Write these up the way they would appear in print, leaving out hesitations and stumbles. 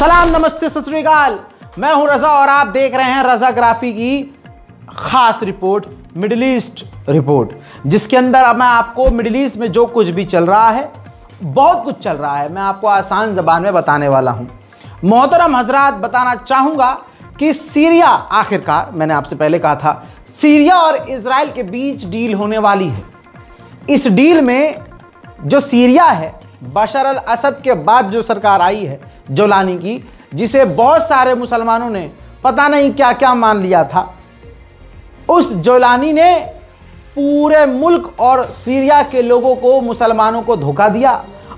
सलाम, नमस्ते, सत श्री अकाल। मैं हूं रजा और आप देख रहे हैं रजाग्राफी की खास रिपोर्ट, मिडिल ईस्ट रिपोर्ट, जिसके अंदर अब मैं आपको मिडिल ईस्ट में जो कुछ भी चल रहा है, बहुत कुछ चल रहा है, मैं आपको आसान ज़बान में बताने वाला हूं। मोहतरम हजरात, बताना चाहूँगा कि सीरिया, आखिरकार मैंने आपसे पहले कहा था, सीरिया और इजराइल के बीच डील होने वाली है। इस डील में जो सीरिया है, बशर अल असद के बाद जो सरकार आई है जोलानी की, जिसे बहुत सारे मुसलमानों ने पता नहीं क्या क्या मान लिया था, उस जोलानी ने पूरे मुल्क और सीरिया के लोगों को, मुसलमानों को धोखा दिया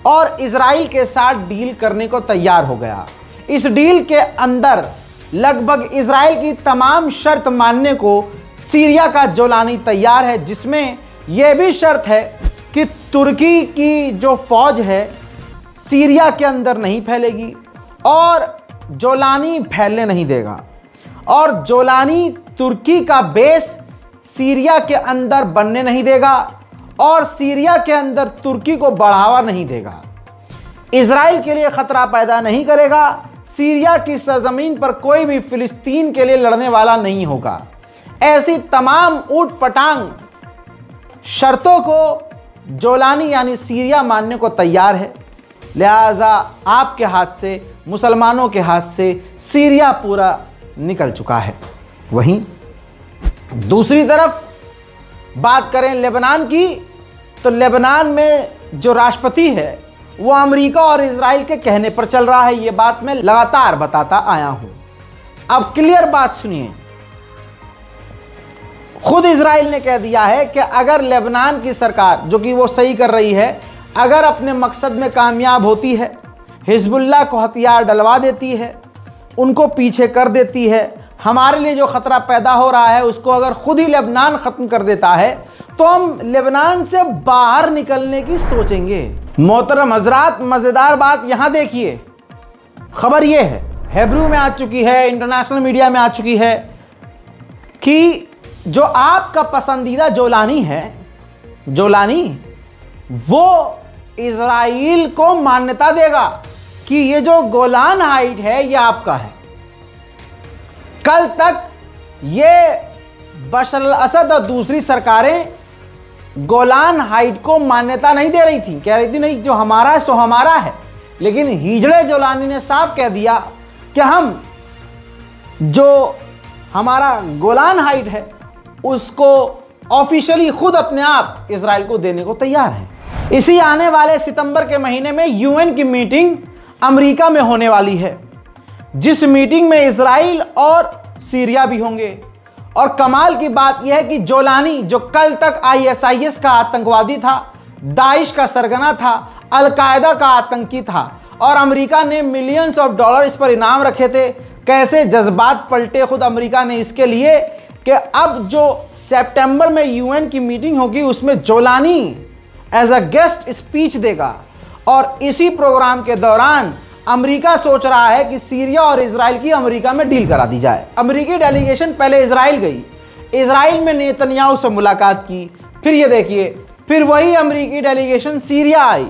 और इजराइल के साथ डील करने को तैयार हो गया। इस डील के अंदर लगभग इजराइल की तमाम शर्त मानने को सीरिया का जोलानी तैयार है, जिसमें यह भी शर्त है कि तुर्की की जो फौज है सीरिया के अंदर नहीं फैलेगी और जोलानी फैलने नहीं देगा, और जोलानी तुर्की का बेस सीरिया के अंदर बनने नहीं देगा और सीरिया के अंदर तुर्की को बढ़ावा नहीं देगा। इजराइल के लिए खतरा पैदा नहीं करेगा। सीरिया की सरजमीन पर कोई भी फिलिस्तीन के लिए लड़ने वाला नहीं होगा। ऐसी तमाम ऊट पटांग शर्तों को जोलानी यानी सीरिया मानने को तैयार है। लिहाजा आपके हाथ से, मुसलमानों के हाथ से सीरिया पूरा निकल चुका है। वहीं दूसरी तरफ बात करें लेबनान की, तो लेबनान में जो राष्ट्रपति है वो अमेरिका और इजराइल के कहने पर चल रहा है। ये बात मैं लगातार बताता आया हूं। अब क्लियर बात सुनिए, खुद इजराइल ने कह दिया है कि अगर लेबनान की सरकार, जो कि वो सही कर रही है, अगर अपने मकसद में कामयाब होती है, हिजबुल्लाह को हथियार डलवा देती है, उनको पीछे कर देती है, हमारे लिए जो खतरा पैदा हो रहा है उसको अगर खुद ही लेबनान ख़त्म कर देता है, तो हम लेबनान से बाहर निकलने की सोचेंगे। मोहतरम हजरात, मज़ेदार बात यहाँ देखिए, खबर ये है, हिब्रू में आ चुकी है, इंटरनेशनल मीडिया में आ चुकी है कि जो आपका पसंदीदा जोलानी है, जोलानी वो इजराइल को मान्यता देगा कि ये जो गोलान हाइट है ये आपका है। कल तक ये बशर अल असद और दूसरी सरकारें गोलान हाइट को मान्यता नहीं दे रही थी, कह रही थी नहीं, जो हमारा है सो हमारा है। लेकिन हिजड़े जोलानी ने साफ कह दिया कि हम जो हमारा गोलान हाइट है उसको ऑफिशियली खुद अपने आप इजराइल को देने को तैयार है। इसी आने वाले सितंबर के महीने में यूएन की मीटिंग अमेरिका में होने वाली है, जिस मीटिंग में इजराइल और सीरिया भी होंगे। और कमाल की बात यह है कि जोलानी, जो कल तक आईएसआईएस का आतंकवादी था, दाइश का सरगना था, अलकायदा का आतंकी था, और अमेरिका ने मिलियंस ऑफ डॉलर इस पर इनाम रखे थे। कैसे जज्बात पलटे खुद अमेरिका ने इसके लिए कि अब जो सितंबर में यूएन की मीटिंग होगी उसमें जोलानी एज अ गेस्ट स्पीच देगा। और इसी प्रोग्राम के दौरान अमेरिका सोच रहा है कि सीरिया और इजराइल की अमेरिका में डील करा दी जाए। अमेरिकी डेलीगेशन पहले इजराइल गई, इजराइल में नेतन्याहू से मुलाकात की, फिर ये देखिए, फिर वही अमेरिकी डेलीगेशन सीरिया आई।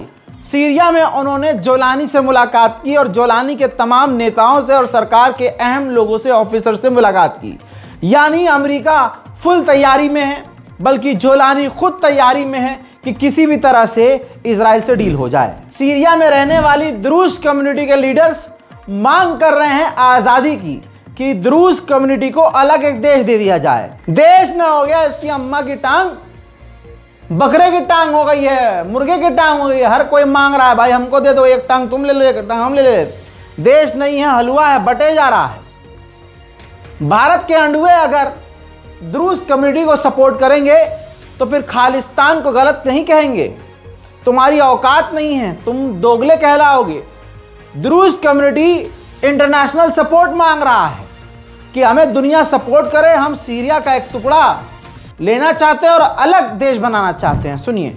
सीरिया में उन्होंने जोलानी से मुलाकात की और जोलानी के तमाम नेताओं से और सरकार के अहम लोगों से, ऑफिसर से मुलाकात की। यानी अमेरिका फुल तैयारी में है, बल्कि जोलानी खुद तैयारी में है कि किसी भी तरह से इजराइल से डील हो जाए। सीरिया में रहने वाली द्रूज कम्युनिटी के लीडर्स मांग कर रहे हैं आज़ादी की, कि द्रूज कम्युनिटी को अलग एक देश दे दिया जाए। देश ना हो गया, इसकी अम्मा की टांग बकरे की टांग हो गई है, मुर्गे की टांग हो गई है। हर कोई मांग रहा है, भाई हमको दे दो, एक टांग तुम ले लो, एक टांग हम ले ले। देश नहीं है, हलवा है, बटे जा रहा है। भारत के अंडुए अगर द्रूज कम्युनिटी को सपोर्ट करेंगे तो फिर खालिस्तान को गलत नहीं कहेंगे। तुम्हारी औकात नहीं है, तुम दोगले कहलाओगे। द्रूज कम्युनिटी इंटरनेशनल सपोर्ट मांग रहा है कि हमें दुनिया सपोर्ट करे, हम सीरिया का एक टुकड़ा लेना चाहते हैं और अलग देश बनाना चाहते हैं। सुनिए,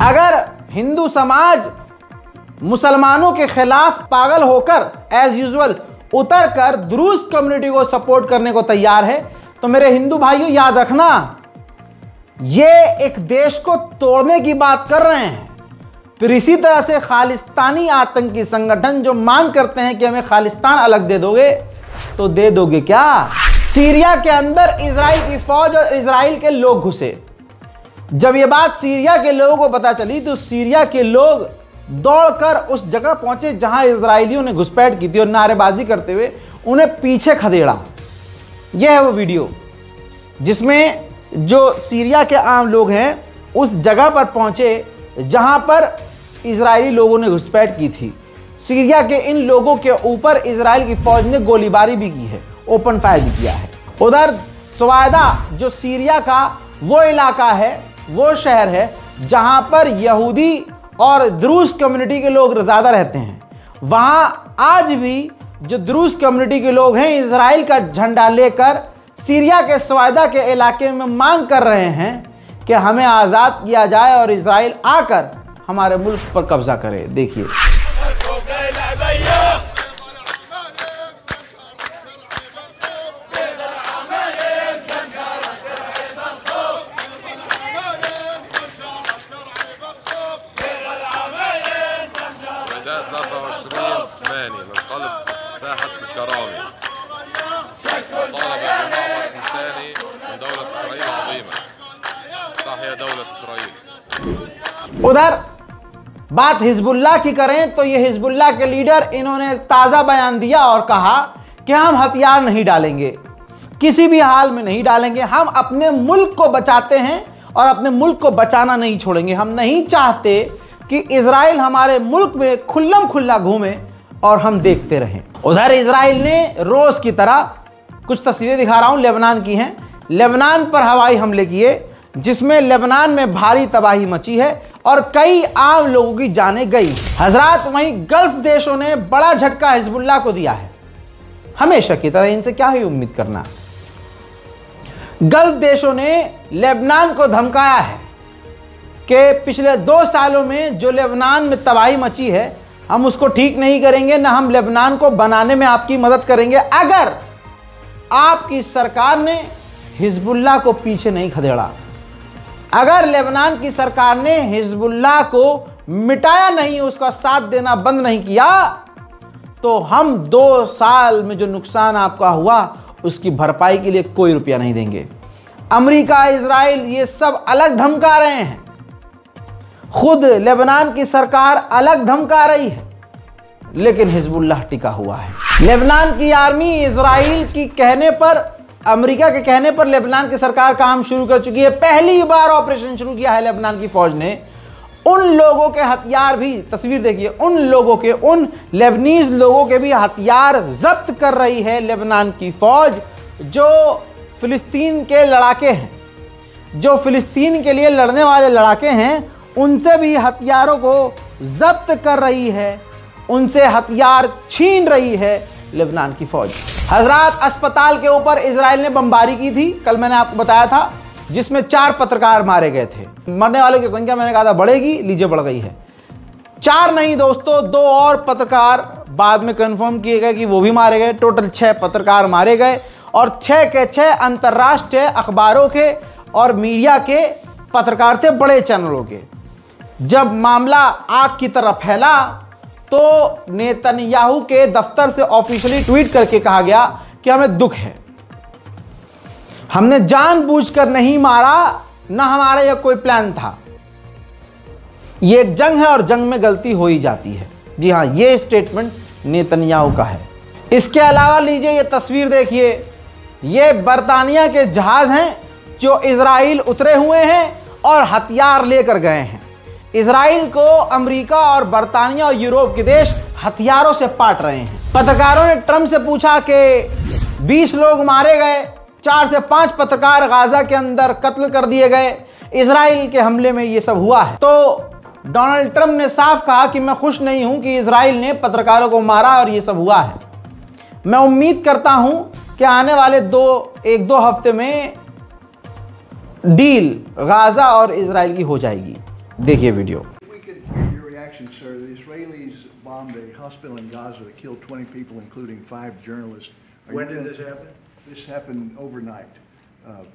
अगर हिंदू समाज मुसलमानों के खिलाफ पागल होकर एज यूजुअल उतर कर द्रूज कम्युनिटी को सपोर्ट करने को तैयार है, तो मेरे हिंदू भाइयों याद रखना, ये एक देश को तोड़ने की बात कर रहे हैं। फिर इसी तरह से खालिस्तानी आतंकी संगठन जो मांग करते हैं कि हमें खालिस्तान अलग दे दोगे, तो दे दोगे क्या? सीरिया के अंदर इजराइल की फौज और इजराइल के लोग घुसे। जब ये बात सीरिया के लोगों को पता चली तो सीरिया के लोग दौड़कर उस जगह पहुंचे जहां इजरायलियों ने घुसपैठ की थी और नारेबाजी करते हुए उन्हें पीछे खदेड़ा। यह है वो वीडियो जिसमें जो सीरिया के आम लोग हैं उस जगह पर पहुंचे जहां पर इजरायली लोगों ने घुसपैठ की थी। सीरिया के इन लोगों के ऊपर इजराइल की फौज ने गोलीबारी भी की है, ओपन फायर भी किया है। उधर सवादा जो सीरिया का वो इलाका है, वो शहर है जहां पर यहूदी और द्रूज कम्युनिटी के लोग ज़्यादा रहते हैं। वहां आज भी जो द्रूज कम्युनिटी के लोग हैं इजराइल का झंडा लेकर सीरिया के सवादा के इलाके में मांग कर रहे हैं कि हमें आज़ाद किया जाए और इजराइल आकर हमारे मुल्क पर कब्जा करे। देखिए उधर बात हिजबुल्लाह की करें तो ये हिजबुल्लाह के लीडर इन्होंने ताज़ा बयान दिया और कहा कि हम हथियार नहीं डालेंगे, किसी भी हाल में नहीं डालेंगे। हम अपने मुल्क को बचाते हैं और अपने मुल्क को बचाना नहीं छोड़ेंगे। हम नहीं चाहते कि इजराइल हमारे मुल्क में खुल्लम खुल्ला घूमे और हम देखते रहें। उधर इजराइल ने रोज़ की तरह, कुछ तस्वीरें दिखा रहा हूं, लेबनान की हैं, लेबनान पर हवाई हमले किए जिसमें लेबनान में भारी तबाही मची है और कई आम लोगों की जानें गई। हजरात, वहीं गल्फ देशों ने बड़ा झटका हिजबुल्लाह को दिया है। हमेशा की तरह इनसे क्या ही उम्मीद करना। गल्फ देशों ने लेबनान को धमकाया है कि पिछले 2 सालों में जो लेबनान में तबाही मची है हम उसको ठीक नहीं करेंगे, ना हम लेबनान को बनाने में आपकी मदद करेंगे अगर आपकी सरकार ने हिजबुल्लाह को पीछे नहीं खदेड़ा। अगर लेबनान की सरकार ने हिजबुल्लाह को मिटाया नहीं, उसका साथ देना बंद नहीं किया, तो हम 2 साल में जो नुकसान आपका हुआ उसकी भरपाई के लिए कोई रुपया नहीं देंगे। अमेरिका, इजराइल ये सब अलग धमका रहे हैं, खुद लेबनान की सरकार अलग धमका रही है, लेकिन हिजबुल्लाह टिका हुआ है। लेबनान की आर्मी इजराइल की कहने पर, अमेरिका के कहने पर लेबनान की सरकार काम शुरू कर चुकी है। पहली बार ऑपरेशन शुरू किया है लेबनान की फौज ने। उन लोगों के हथियार भी, तस्वीर देखिए, उन लोगों के, उन लेबनीज लोगों के भी हथियार जब्त कर रही है लेबनान की फौज जो फिलिस्तीन के लड़ाके हैं, जो फिलिस्तीन के लिए लड़ने वाले लड़ाके हैं, उनसे भी हथियारों को जब्त कर रही है, उनसे हथियार छीन रही है लेबनान की फौज। हजरात, अस्पताल के ऊपर इजराइल ने बमबारी की थी, कल मैंने आपको बताया था, जिसमें 4 पत्रकार मारे गए थे। मरने वालों की संख्या मैंने कहा था बढ़ेगी, लीजिए बढ़ गई है। 4 नहीं दोस्तों, 2 और पत्रकार बाद में कंफर्म किए गए कि वो भी मारे गए। टोटल 6 पत्रकार मारे गए और 6 के 6 अंतर्राष्ट्रीय अखबारों के और मीडिया के पत्रकार थे, बड़े चैनलों के। जब मामला आग की तरह फैला तो नेतन्याहू के दफ्तर से ऑफिशियली ट्वीट करके कहा गया कि हमें दुख है, हमने जानबूझकर नहीं मारा, ना हमारा यह कोई प्लान था, यह एक जंग है और जंग में गलती हो ही जाती है। जी हाँ, यह स्टेटमेंट नेतन्याहू का है। इसके अलावा लीजिए ये तस्वीर देखिए, ये बर्तानिया के जहाज हैं जो इजराइल उतरे हुए हैं और हथियार लेकर गए हैं। इजराइल को अमेरिका और बर्तानिया और यूरोप के देश हथियारों से पाट रहे हैं। पत्रकारों ने ट्रंप से पूछा कि 20 लोग मारे गए, 4 से 5 पत्रकार गाजा के अंदर कत्ल कर दिए गए, इजराइल के हमले में ये सब हुआ है। तो डोनाल्ड ट्रंप ने साफ कहा कि मैं खुश नहीं हूं कि इजराइल ने पत्रकारों को मारा और ये सब हुआ है। मैं उम्मीद करता हूं कि आने वाले एक दो हफ्ते में डील गाजा और इजराइल की हो जाएगी। देखिए video. Sir, the Israelis bombed a hospital in Gaza that killed 20 people, including 5 journalists. When did this happen? This happened overnight,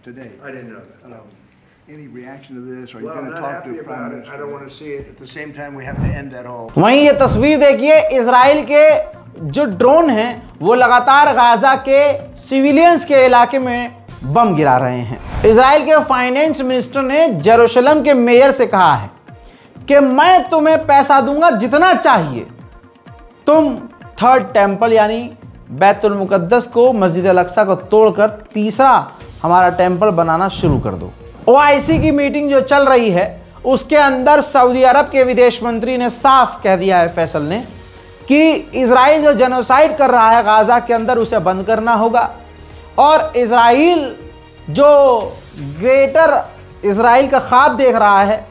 today. I didn't know that. No. Any reaction to this? Are you Well, going I'm to not talk to happy the Prime about it. Minister? I don't want to see it. At the same time, we have to end that all. वहीं ये तस्वीर देखिए, Israel के जो drone हैं वो लगातार Gaza के सिविलियंस के इलाके में बम गिरा रहे हैं। इजराइल के फाइनेंस मिनिस्टर ने जेरूशलम के मेयर से कहा है कि मैं तुम्हें पैसा दूंगा जितना चाहिए, तुम थर्ड टेंपल यानी बैतुल मुकद्दस को, मस्जिद अल-अक्सा को तोड़कर तीसरा हमारा टेंपल बनाना शुरू कर दो। ओआईसी की मीटिंग जो चल रही है उसके अंदर सऊदी अरब के विदेश मंत्री ने साफ कह दिया है, फैसल ने, कि इजराइल जो जेनोसाइड कर रहा है गाजा के अंदर उसे बंद करना होगा और इजराइल जो ग्रेटर इजराइल का ख्वाब देख रहा है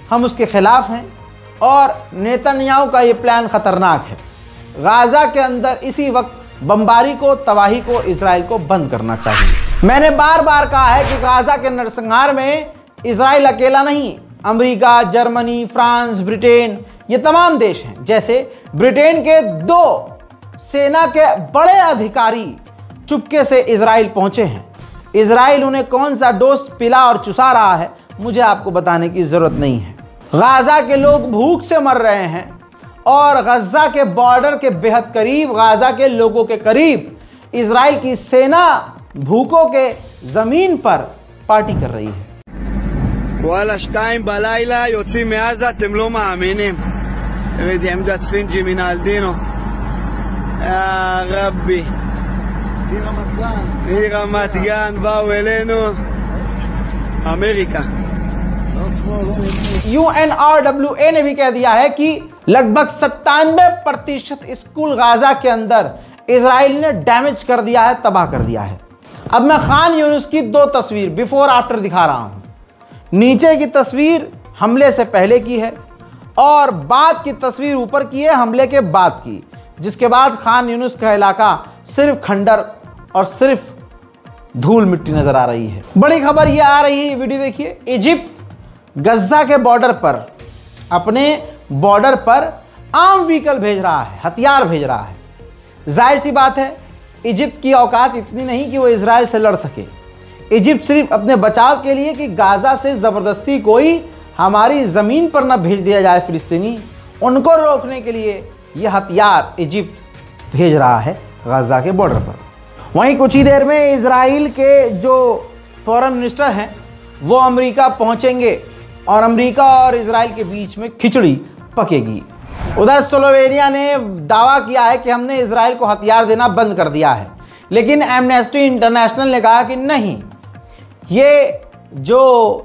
हम उसके खिलाफ हैं और नेतन्याहू का ये प्लान खतरनाक है। गाजा के अंदर इसी वक्त बमबारी को, तबाही को इजराइल को बंद करना चाहिए। मैंने बार बार कहा है कि गाजा के नरसंहार में इजराइल अकेला नहीं, अमेरिका, जर्मनी, फ्रांस, ब्रिटेन, ये तमाम देश हैं। जैसे ब्रिटेन के 2 सेना के बड़े अधिकारी चुपके से इजराइल पहुंचे हैं। इजराइल उन्हें कौन सा डोज पिला और चुसा रहा है मुझे आपको बताने की जरूरत नहीं है। गाजा के लोग भूख से मर रहे हैं और गजा के बॉर्डर के बेहद करीब, गाजा के लोगों के करीब इजराइल की सेना भूखों के जमीन पर पार्टी कर रही है। וואלה, 2 בלילה יוצאים מעזה, אתם לא מאמינים. ראיתי עמדת ספינג'י מן האלדינו. רבי. מרמת גן באו אלינו. अमेरिका। UNRWA ने भी कह दिया है कि लगभग 97% स्कूल गाजा के अंदर इजराइल ने डैमेज कर दिया है, तबाह कर दिया है। अब मैं खान यूनिस की 2 तस्वीर बिफोर आफ्टर दिखा रहा हूं। नीचे की तस्वीर हमले से पहले की है और बाद की तस्वीर ऊपर की है हमले के बाद की, जिसके बाद खान यूनिस का इलाका सिर्फ खंडर और सिर्फ धूल मिट्टी नजर आ रही है। बड़ी खबर ये आ रही है, वीडियो देखिए। इजिप्ट गजा के बॉर्डर पर, अपने बॉर्डर पर आम व्हीकल भेज रहा है, हथियार भेज रहा है। जाहिर सी बात है इजिप्ट की औकात इतनी नहीं कि वो इजराइल से लड़ सके। इजिप्ट सिर्फ अपने बचाव के लिए कि गाजा से ज़बरदस्ती कोई हमारी ज़मीन पर न भेज दिया जाए फिलिस्तीनी, उनको रोकने के लिए ये हथियार इजिप्ट भेज रहा है गाजा के बॉर्डर पर। वहीं कुछ ही देर में इजराइल के जो फॉरेन मिनिस्टर हैं वो अमेरिका पहुंचेंगे और अमेरिका और इजराइल के बीच में खिचड़ी पकेगी। उधर स्लोवेनिया ने दावा किया है कि हमने इजराइल को हथियार देना बंद कर दिया है, लेकिन एमनेस्टी इंटरनेशनल ने कहा कि नहीं, ये जो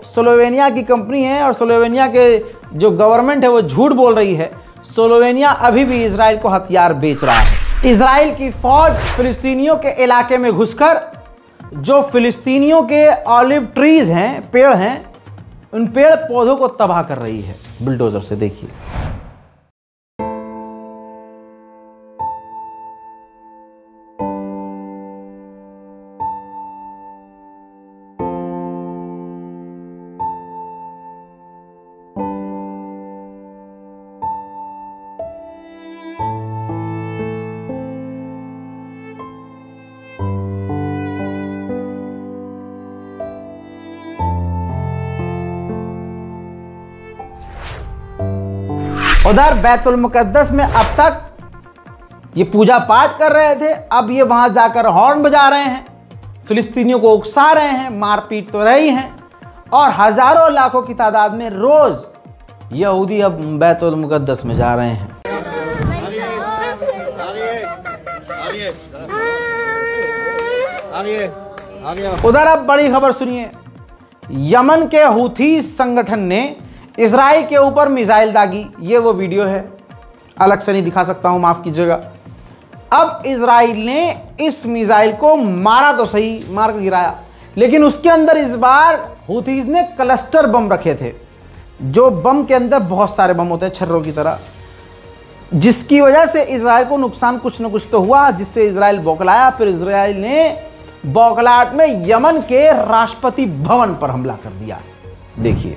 स्लोवेनिया की कंपनी है और स्लोवेनिया के जो गवर्नमेंट है वो झूठ बोल रही है। स्लोवेनिया अभी भी इजराइल को हथियार बेच रहा है। इजराइल की फौज फिलिस्तीनियों के इलाके में घुसकर जो फिलिस्तीनियों के ऑलिव ट्रीज हैं, पेड़ हैं, उन पेड़ पौधों को तबाह कर रही है बुलडोजर से। देखिए उधर बैतुल मुकद्दस में अब तक ये पूजा पाठ कर रहे थे, अब ये वहां जाकर हॉर्न बजा रहे हैं, फिलिस्तीनियों को उकसा रहे हैं, मारपीट तो रही हैं और हजारों लाखों की तादाद में रोज यहूदी अब बैतुल मुकद्दस में जा रहे हैं। उधर अब बड़ी खबर सुनिए। यमन के हूथी संगठन ने इजराइल के ऊपर मिसाइल दागी। ये वो वीडियो है, अलग से नहीं दिखा सकता हूं, माफ कीजिएगा। अब इजराइल ने इस मिसाइल को मारा तो सही, मार कर गिराया, लेकिन उसके अंदर इस बार हूथीज ने क्लस्टर बम रखे थे जो बम के अंदर बहुत सारे बम होते हैं छर्रों की तरह, जिसकी वजह से इजराइल को नुकसान कुछ न कुछ तो हुआ, जिससे इजराइल बौखलाया। फिर इजराइल ने बौखलाहट में यमन के राष्ट्रपति भवन पर हमला कर दिया। देखिए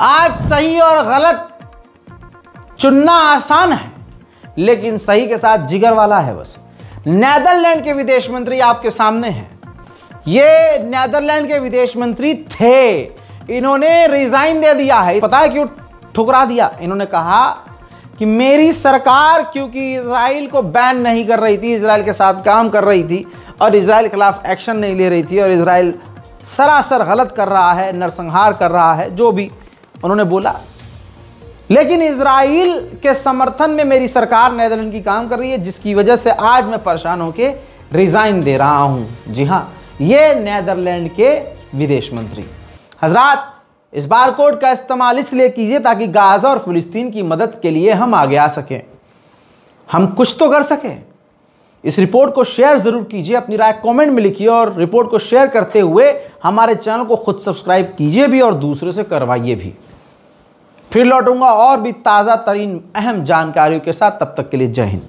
आज सही और गलत चुनना आसान है, लेकिन सही के साथ जिगर वाला है बस। नेदरलैंड के विदेश मंत्री आपके सामने हैं। ये नेदरलैंड के विदेश मंत्री थे, इन्होंने रिजाइन दे दिया है। पता है क्यों ठुकरा दिया? इन्होंने कहा कि मेरी सरकार क्योंकि इजराइल को बैन नहीं कर रही थी, इजराइल के साथ काम कर रही थी और इजराइल के खिलाफ एक्शन नहीं ले रही थी, और इजराइल सरासर गलत कर रहा है, नरसंहार कर रहा है, जो भी उन्होंने बोला। लेकिन इजराइल के समर्थन में मेरी सरकार नेदरलैंड की काम कर रही है, जिसकी वजह से आज मैं परेशान होकर रिजाइन दे रहा हूं। जी हां, ये नेदरलैंड के विदेश मंत्री। हजरात, इस बारकोड का इस्तेमाल इसलिए कीजिए ताकि गाजा और फिलिस्तीन की मदद के लिए हम आगे आ सकें, हम कुछ तो कर सकें। इस रिपोर्ट को शेयर जरूर कीजिए, अपनी राय कमेंट में लिखिए और रिपोर्ट को शेयर करते हुए हमारे चैनल को खुद सब्सक्राइब कीजिए भी और दूसरे से करवाइए भी। फिर लौटूंगा और भी ताज़ा तरीन अहम जानकारियों के साथ, तब तक के लिए जय हिंद।